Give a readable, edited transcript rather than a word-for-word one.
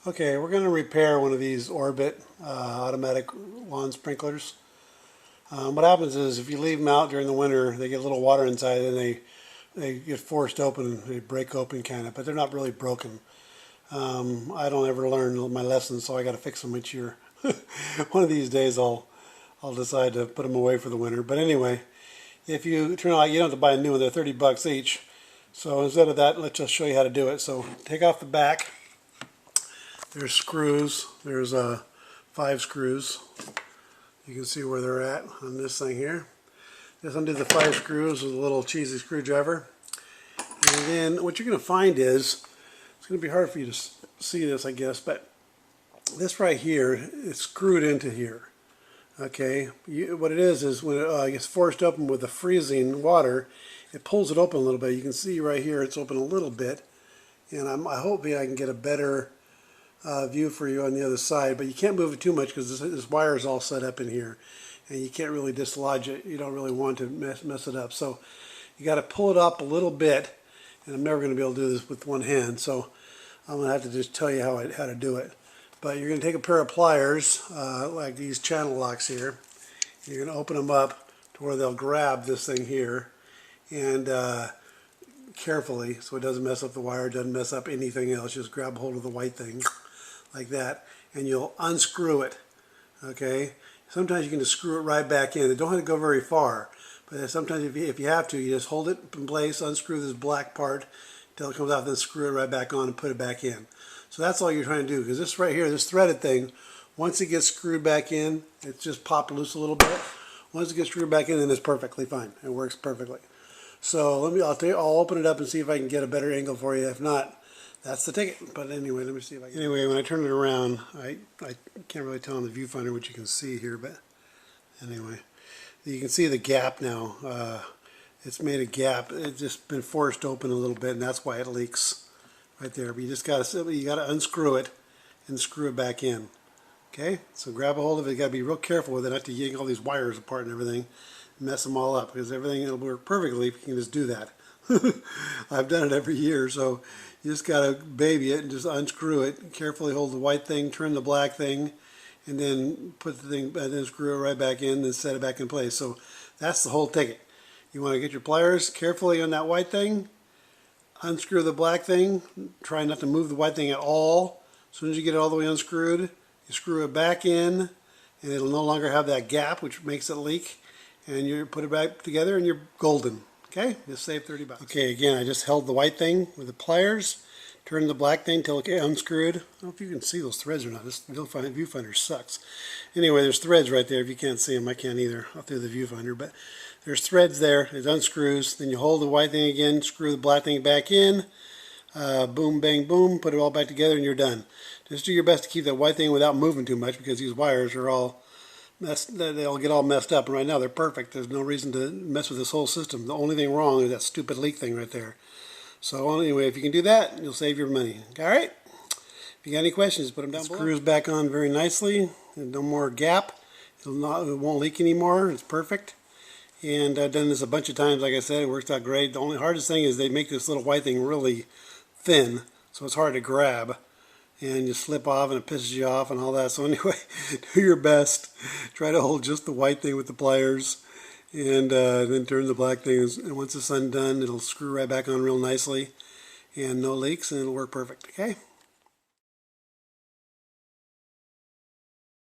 Okay, we're going to repair one of these Orbit automatic lawn sprinklers. What happens is if you leave them out during the winter, they get a little water inside and they get forced open, they break open kind of, but they're not really broken. I don't ever learn my lessons, so I got to fix them each year. One of these days I'll decide to put them away for the winter. But anyway, if you turn out, you don't have to buy a new one, they're 30 bucks each. So instead of that, let's just show you how to do it. So take off the back. There's screws. There's 5 screws. You can see where they're at on this thing here. Just undo the 5 screws with a little cheesy screwdriver. And then what you're going to find is, it's going to be hard for you to see this, I guess, but this right here is screwed into here. Okay, what it is when it gets forced open with the freezing water, it pulls it open a little bit. You can see right here it's open a little bit, and I hope I can get a better view for you on the other side, but you can't move it too much because this wire is all set up in here and you can't really dislodge it. You don't really want to mess it up, so you got to pull it up a little bit, and I'm never going to be able to do this with one hand, so I'm going to have to just tell you how to do it. But you're going to take a pair of pliers like these channel locks here. You're going to open them up to where they'll grab this thing here, and carefully so it doesn't mess up the wire, doesn't mess up anything else. Just grab hold of the white thing like that, and you'll unscrew it. Okay, sometimes you can just screw it right back in. It don't have to go very far, but sometimes if you have to, you just hold it in place, unscrew this black part until it comes out, then screw it right back on and put it back in. So that's all you're trying to do, because this right here, this threaded thing, once it gets screwed back in, it's just popped loose a little bit. Once it gets screwed back in, then it's perfectly fine. It works perfectly. So I'll open it up and see if I can get a better angle for you. If not, that's the ticket. But anyway, let me see if I can. Anyway, when I turn it around, I can't really tell on the viewfinder what you can see here, but anyway, you can see the gap now. It's made a gap. It's just been forced open a little bit, and that's why it leaks right there. But you gotta unscrew it and screw it back in. Okay, so grab a hold of it. You gotta be real careful with it, not to yank all these wires apart and everything, mess them all up, because everything will work perfectly if you can just do that. I've done it every year, so you just gotta baby it and just unscrew it. Carefully hold the white thing, turn the black thing, and then put the thing, and then screw it right back in, and set it back in place. So that's the whole ticket. You want to get your pliers carefully on that white thing, unscrew the black thing, try not to move the white thing at all. As soon as you get it all the way unscrewed, you screw it back in, and it'll no longer have that gap which makes it leak, and you put it back together and you're golden. Okay, just save 30 bucks. Okay, again, I just held the white thing with the pliers, turned the black thing till it gets unscrewed. I don't know if you can see those threads or not. This viewfinder sucks. Anyway, there's threads right there. If you can't see them, I can't either through the viewfinder, but there's threads there. It unscrews. Then you hold the white thing again, screw the black thing back in, boom, bang, boom, put it all back together, and you're done. Just do your best to keep that white thing without moving too much, because these wires are all they'll get all messed up, and right now they're perfect. There's no reason to mess with this whole system. The only thing wrong is that stupid leak thing right there. So anyway, if you can do that, you'll save your money. All right? If you got any questions, put them down below. Screws back on very nicely. No more gap. It won't leak anymore. It's perfect. And I've done this a bunch of times. Like I said, it works out great. The only hardest thing is they make this little white thing really thin, so it's hard to grab. And you slip off and it pisses you off and all that. So anyway, do your best. Try to hold just the white thing with the pliers, and then turn the black thing. And once it's undone, it'll screw right back on real nicely, and no leaks, and it'll work perfect. Okay.